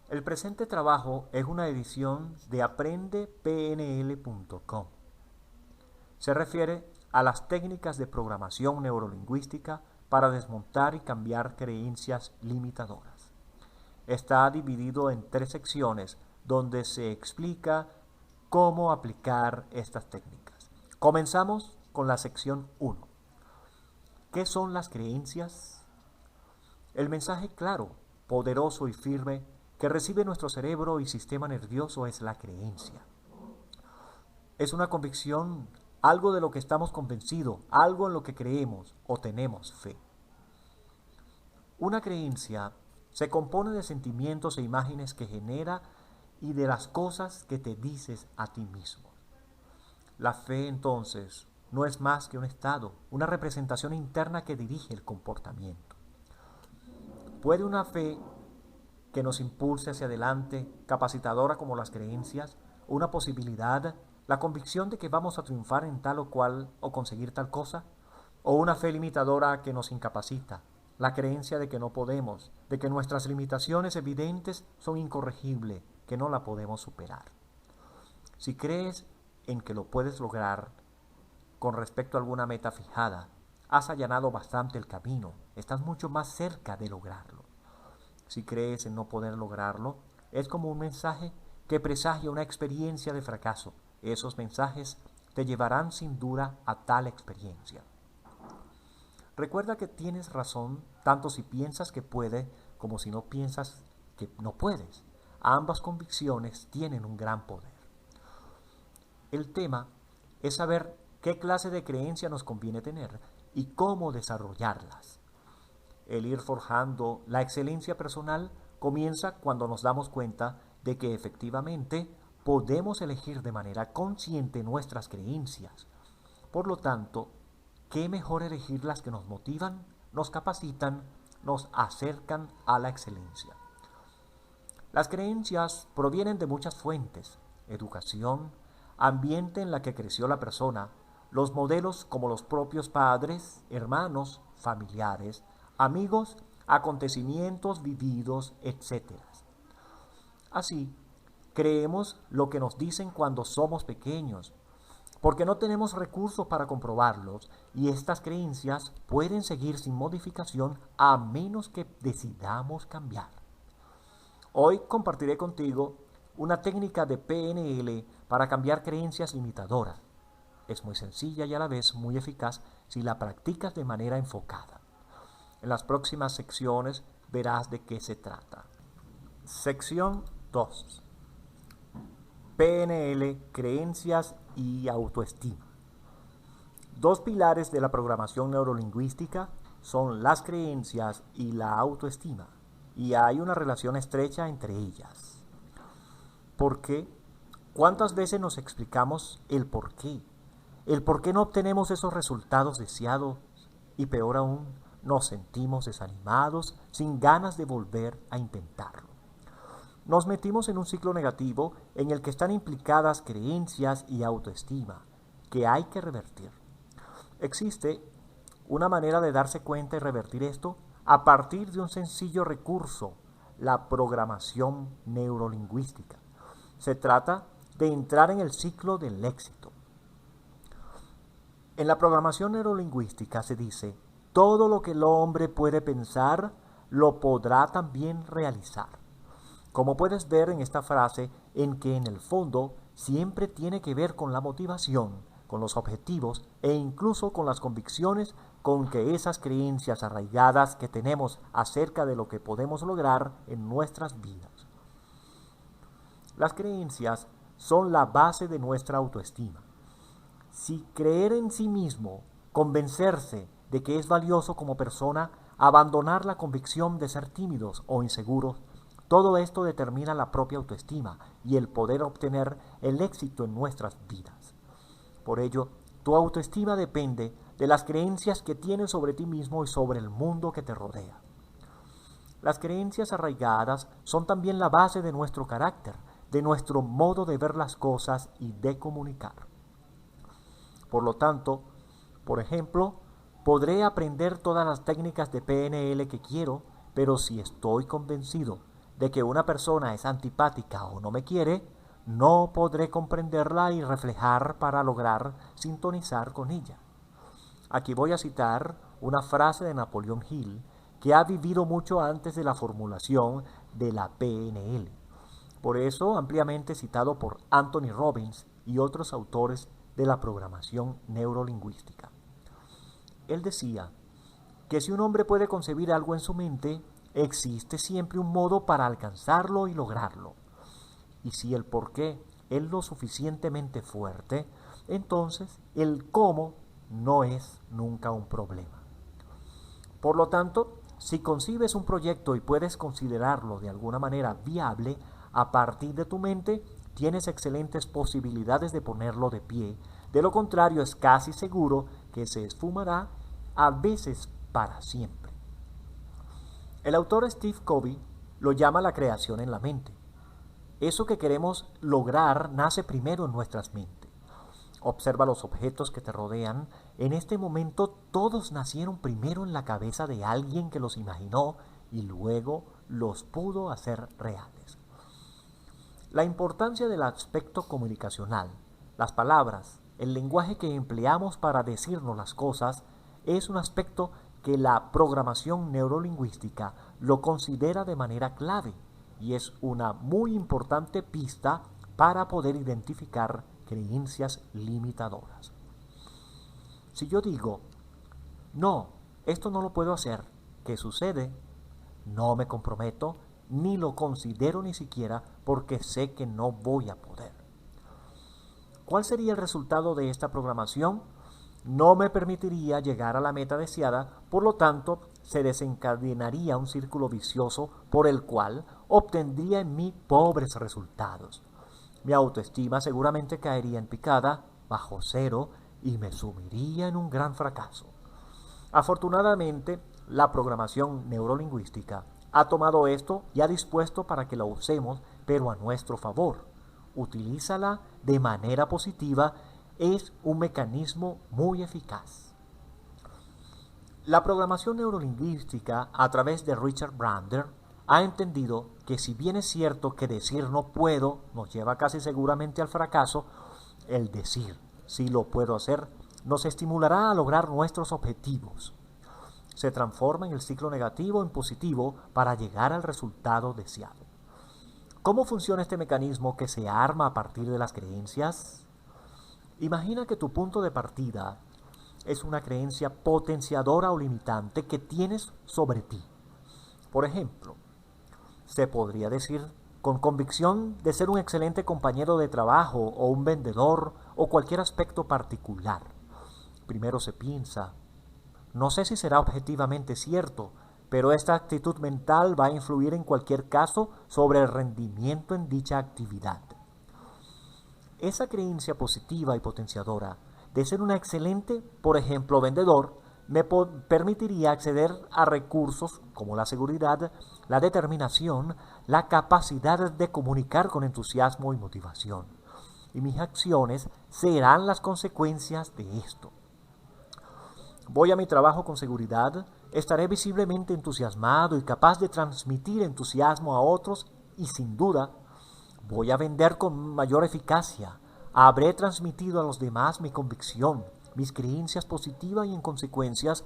El presente trabajo es una edición de aprendepnl.com. Se refiere a las técnicas de programación neurolingüística para desmontar y cambiar creencias limitadoras. Está dividido en 3 secciones donde se explica cómo aplicar estas técnicas. Comenzamos con la sección 1. ¿Qué son las creencias? El mensaje claro, poderoso y firme que recibe nuestro cerebro y sistema nervioso es la creencia. Es una convicción, algo de lo que estamos convencidos, algo en lo que creemos o tenemos fe. Una creencia se compone de sentimientos e imágenes que genera y de las cosas que te dices a ti mismo. La fe, entonces, no es más que un estado, una representación interna que dirige el comportamiento. ¿Puede una fe que nos impulse hacia adelante, capacitadora como las creencias, una posibilidad, la convicción de que vamos a triunfar en tal o cual o conseguir tal cosa? ¿O una fe limitadora que nos incapacita, la creencia de que no podemos, de que nuestras limitaciones evidentes son incorregibles, que no la podemos superar? Si crees en que lo puedes lograr con respecto a alguna meta fijada, has allanado bastante el camino, estás mucho más cerca de lograrlo. Si crees en no poder lograrlo, es como un mensaje que presagia una experiencia de fracaso. Esos mensajes te llevarán sin duda a tal experiencia. Recuerda que tienes razón tanto si piensas que puedes como si no piensas que no puedes. Ambas convicciones tienen un gran poder. El tema es saber qué clase de creencia nos conviene tener y cómo desarrollarlas. El ir forjando la excelencia personal comienza cuando nos damos cuenta de que efectivamente podemos elegir de manera consciente nuestras creencias. Por lo tanto, ¿qué mejor elegir las que nos motivan, nos capacitan, nos acercan a la excelencia? Las creencias provienen de muchas fuentes: educación, ambiente en la que creció la persona, los modelos como los propios padres, hermanos, familiares, amigos, acontecimientos vividos, etc. Así, creemos lo que nos dicen cuando somos pequeños, porque no tenemos recursos para comprobarlos y estas creencias pueden seguir sin modificación a menos que decidamos cambiar. Hoy compartiré contigo una técnica de PNL para cambiar creencias limitadoras. Es muy sencilla y a la vez muy eficaz si la practicas de manera enfocada. En las próximas secciones verás de qué se trata. Sección 2. PNL, creencias y autoestima. Dos pilares de la programación neurolingüística son las creencias y la autoestima, y hay una relación estrecha entre ellas. ¿Por qué? ¿Cuántas veces nos explicamos el por qué? El por qué no obtenemos esos resultados deseados y peor aún, nos sentimos desanimados, sin ganas de volver a intentarlo. Nos metimos en un ciclo negativo en el que están implicadas creencias y autoestima, que hay que revertir. Existe una manera de darse cuenta y revertir esto a partir de un sencillo recurso: la programación neurolingüística. Se trata de entrar en el ciclo del éxito. En la programación neurolingüística se dice: todo lo que el hombre puede pensar, lo podrá también realizar. Como puedes ver en esta frase, en que en el fondo siempre tiene que ver con la motivación, con los objetivos e incluso con las convicciones con que esas creencias arraigadas que tenemos acerca de lo que podemos lograr en nuestras vidas. Las creencias son la base de nuestra autoestima. Si creer en sí mismo, convencerse de que es valioso como persona, abandonar la convicción de ser tímidos o inseguros, todo esto determina la propia autoestima y el poder obtener el éxito en nuestras vidas. Por ello, tu autoestima depende de las creencias que tienes sobre ti mismo y sobre el mundo que te rodea. Las creencias arraigadas son también la base de nuestro carácter, de nuestro modo de ver las cosas y de comunicar. Por lo tanto, por ejemplo, podré aprender todas las técnicas de PNL que quiero, pero si estoy convencido de que una persona es antipática o no me quiere, no podré comprenderla y reflejar para lograr sintonizar con ella. Aquí voy a citar una frase de Napoleón Hill que ha vivido mucho antes de la formulación de la PNL. Por eso, ampliamente citado por Anthony Robbins y otros autores de la programación neurolingüística. Él decía que si un hombre puede concebir algo en su mente, existe siempre un modo para alcanzarlo y lograrlo. Y si el porqué es lo suficientemente fuerte, entonces el cómo no es nunca un problema. Por lo tanto, si concibes un proyecto y puedes considerarlo de alguna manera viable, a partir de tu mente tienes excelentes posibilidades de ponerlo de pie. De lo contrario, es casi seguro que se esfumará, a veces para siempre. El autor Steve Covey lo llama la creación en la mente. Eso que queremos lograr nace primero en nuestras mentes. Observa los objetos que te rodean. En este momento todos nacieron primero en la cabeza de alguien que los imaginó y luego los pudo hacer reales. La importancia del aspecto comunicacional, las palabras, el lenguaje que empleamos para decirnos las cosas, es un aspecto que la programación neurolingüística lo considera de manera clave y es una muy importante pista para poder identificar creencias limitadoras. Si yo digo, no, esto no lo puedo hacer, ¿qué sucede? No me comprometo, ni lo considero ni siquiera porque sé que no voy a poder. ¿Cuál sería el resultado de esta programación? No me permitiría llegar a la meta deseada, por lo tanto, se desencadenaría un círculo vicioso por el cual obtendría en mí pobres resultados. Mi autoestima seguramente caería en picada, bajo cero, y me sumiría en un gran fracaso. Afortunadamente, la programación neurolingüística ha tomado esto y ha dispuesto para que la usemos, pero a nuestro favor. Utilízala de manera positiva, es un mecanismo muy eficaz. La programación neurolingüística, a través de Richard Bandler, ha entendido que si bien es cierto que decir no puedo nos lleva casi seguramente al fracaso, el decir sí lo puedo hacer nos estimulará a lograr nuestros objetivos. Se transforma en el ciclo negativo en positivo para llegar al resultado deseado. ¿Cómo funciona este mecanismo que se arma a partir de las creencias? Imagina que tu punto de partida es una creencia potenciadora o limitante que tienes sobre ti. Por ejemplo, se podría decir con convicción de ser un excelente compañero de trabajo o un vendedor o cualquier aspecto particular. Primero se piensa, no sé si será objetivamente cierto, pero esta actitud mental va a influir en cualquier caso sobre el rendimiento en dicha actividad. Esa creencia positiva y potenciadora de ser una excelente, por ejemplo, vendedor, me permitiría acceder a recursos como la seguridad, la determinación, la capacidad de comunicar con entusiasmo y motivación. Y mis acciones serán las consecuencias de esto. Voy a mi trabajo con seguridad, estaré visiblemente entusiasmado y capaz de transmitir entusiasmo a otros y sin duda voy a vender con mayor eficacia. Habré transmitido a los demás mi convicción, mis creencias positivas y en consecuencias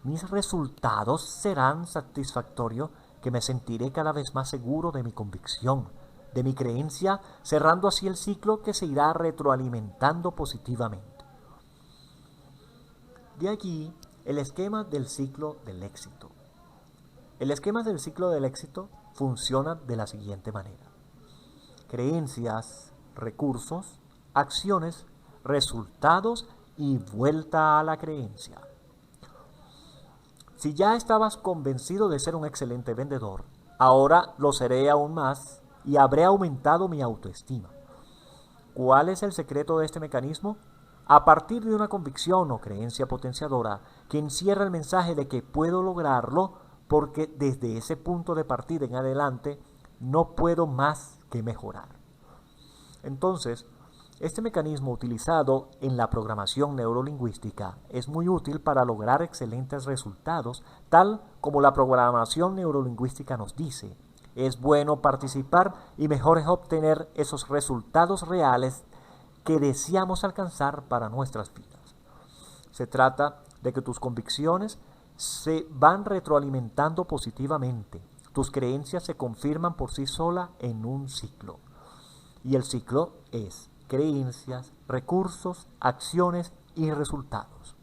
mis resultados serán satisfactorios, que me sentiré cada vez más seguro de mi convicción, de mi creencia, cerrando así el ciclo que se irá retroalimentando positivamente. De allí el esquema del ciclo del éxito. El esquema del ciclo del éxito funciona de la siguiente manera: creencias, recursos, acciones, resultados y vuelta a la creencia. Si ya estabas convencido de ser un excelente vendedor, ahora lo seré aún más y habré aumentado mi autoestima. ¿Cuál es el secreto de este mecanismo? A partir de una convicción o creencia potenciadora que encierra el mensaje de que puedo lograrlo, porque desde ese punto de partida en adelante no puedo más que mejorar. Entonces, este mecanismo utilizado en la programación neurolingüística es muy útil para lograr excelentes resultados, tal como la programación neurolingüística nos dice. es bueno participar y mejor es obtener esos resultados reales que deseamos alcanzar para nuestras vidas. Se trata de que tus convicciones se van retroalimentando positivamente. Tus creencias se confirman por sí solas en un ciclo. Y el ciclo es creencias, recursos, acciones y resultados.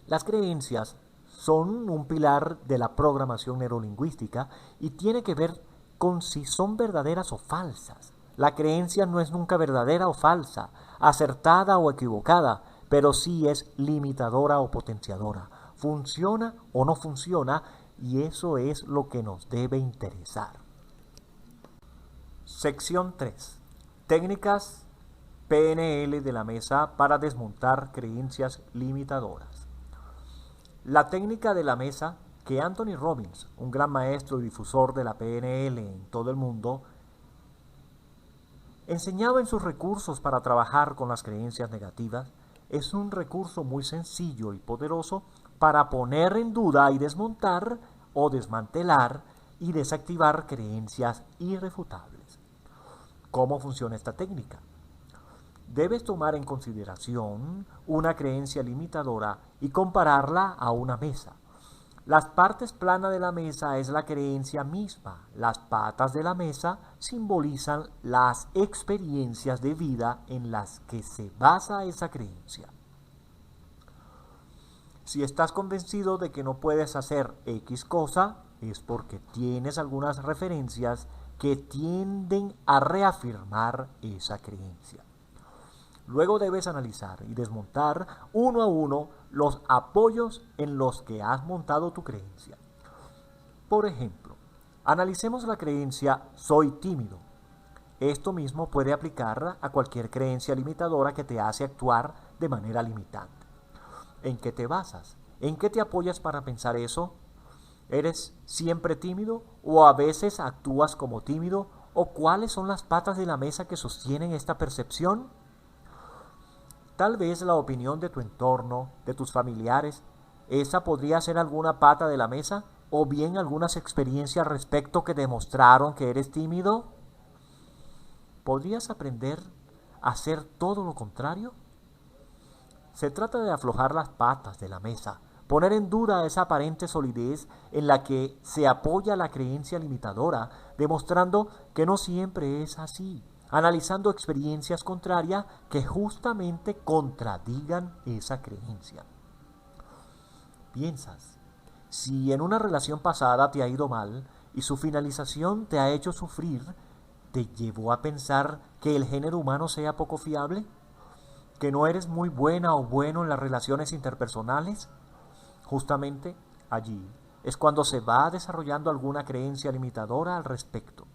Las creencias son un pilar de la programación neurolingüística y tiene que ver con si son verdaderas o falsas. La creencia no es nunca verdadera o falsa, acertada o equivocada, pero sí es limitadora o potenciadora. Funciona o no funciona, y eso es lo que nos debe interesar. Sección 3. Técnicas PNL de la mesa para desmontar creencias limitadoras. La técnica de la mesa que Anthony Robbins, un gran maestro y difusor de la PNL en todo el mundo, enseñaba en sus recursos para trabajar con las creencias negativas, es un recurso muy sencillo y poderoso para poner en duda y desmontar o desmantelar y desactivar creencias irrefutables. ¿Cómo funciona esta técnica? Debes tomar en consideración una creencia limitadora y compararla a una mesa. Las partes planas de la mesa es la creencia misma. Las patas de la mesa simbolizan las experiencias de vida en las que se basa esa creencia. Si estás convencido de que no puedes hacer X cosa, es porque tienes algunas referencias que tienden a reafirmar esa creencia. Luego debes analizar y desmontar uno a uno los apoyos en los que has montado tu creencia. Por ejemplo, analicemos la creencia soy tímido. Esto mismo puede aplicar a cualquier creencia limitadora que te hace actuar de manera limitante. ¿En qué te basas? ¿En qué te apoyas para pensar eso? ¿Eres siempre tímido o a veces actúas como tímido? ¿O cuáles son las patas de la mesa que sostienen esta percepción? Tal vez la opinión de tu entorno, de tus familiares, esa podría ser alguna pata de la mesa, o bien algunas experiencias al respecto que demostraron que eres tímido. ¿Podrías aprender a hacer todo lo contrario? Se trata de aflojar las patas de la mesa, poner en duda esa aparente solidez en la que se apoya la creencia limitadora, demostrando que no siempre es así, analizando experiencias contrarias que justamente contradigan esa creencia. Piensas, si en una relación pasada te ha ido mal y su finalización te ha hecho sufrir, ¿te llevó a pensar que el género humano sea poco fiable? ¿Que no eres muy buena o bueno en las relaciones interpersonales? Justamente allí es cuando se va desarrollando alguna creencia limitadora al respecto,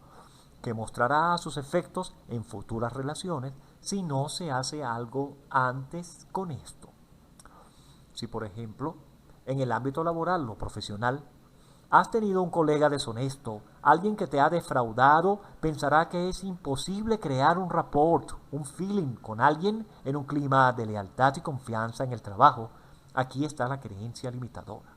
que mostrará sus efectos en futuras relaciones si no se hace algo antes con esto. Si, por ejemplo, en el ámbito laboral o profesional, has tenido un colega deshonesto, alguien que te ha defraudado, pensará que es imposible crear un rapport, un feeling con alguien en un clima de lealtad y confianza en el trabajo. Aquí está la creencia limitadora.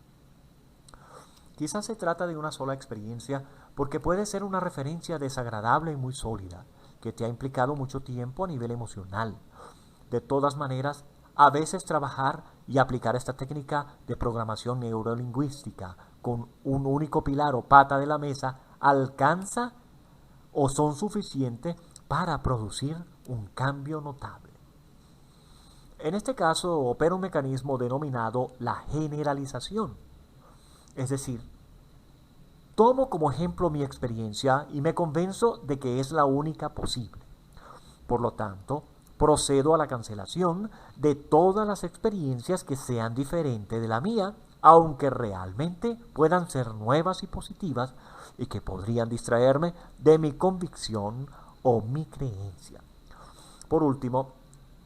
Quizás se trata de una sola experiencia porque puede ser una referencia desagradable y muy sólida, que te ha implicado mucho tiempo a nivel emocional. De todas maneras, a veces trabajar y aplicar esta técnica de programación neurolingüística con un único pilar o pata de la mesa alcanza o son suficientes para producir un cambio notable. En este caso opera un mecanismo denominado la generalización. Es decir, tomo como ejemplo mi experiencia y me convenzo de que es la única posible. Por lo tanto, procedo a la cancelación de todas las experiencias que sean diferentes de la mía, aunque realmente puedan ser nuevas y positivas y que podrían distraerme de mi convicción o mi creencia. Por último,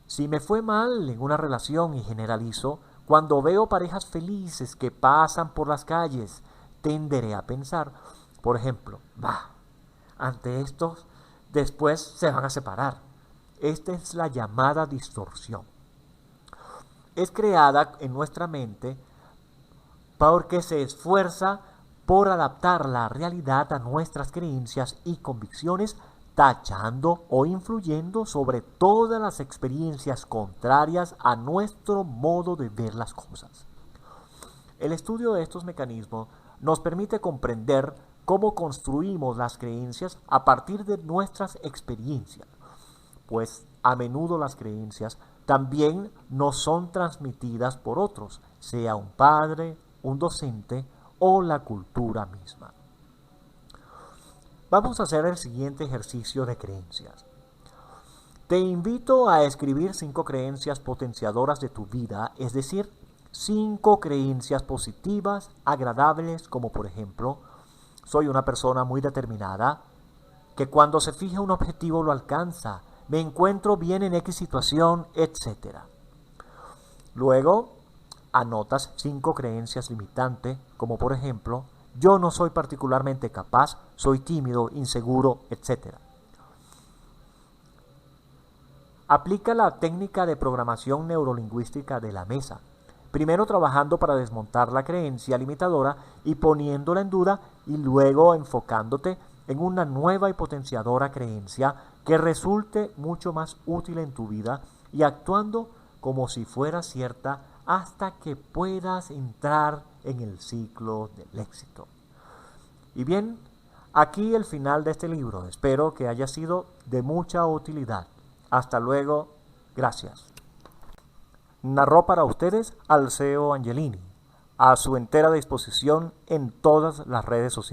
si me fue mal en una relación y generalizo, cuando veo parejas felices que pasan por las calles, tenderé a pensar, por ejemplo, ante estos, después se van a separar. Esta es la llamada distorsión. Es creada en nuestra mente porque se esfuerza por adaptar la realidad a nuestras creencias y convicciones, tachando o influyendo sobre todas las experiencias contrarias a nuestro modo de ver las cosas. El estudio de estos mecanismos nos permite comprender cómo construimos las creencias a partir de nuestras experiencias, pues a menudo las creencias también nos son transmitidas por otros, sea un padre, un docente o la cultura misma. Vamos a hacer el siguiente ejercicio de creencias. Te invito a escribir 5 creencias potenciadoras de tu vida, es decir, 5 creencias positivas, agradables, como por ejemplo, soy una persona muy determinada, que cuando se fija un objetivo lo alcanza, me encuentro bien en X situación, etc. Luego, anotas 5 creencias limitantes, como por ejemplo, yo no soy particularmente capaz, soy tímido, inseguro, etc. Aplica la técnica de programación neurolingüística de la mesa, primero trabajando para desmontar la creencia limitadora y poniéndola en duda, y luego enfocándote en una nueva y potenciadora creencia que resulte mucho más útil en tu vida y actuando como si fuera cierta hasta que puedas entrar en el ciclo del éxito. Y bien, aquí el final de este libro. Espero que haya sido de mucha utilidad. Hasta luego. Gracias. Narró para ustedes Alceo Angelini, a su entera disposición en todas las redes sociales.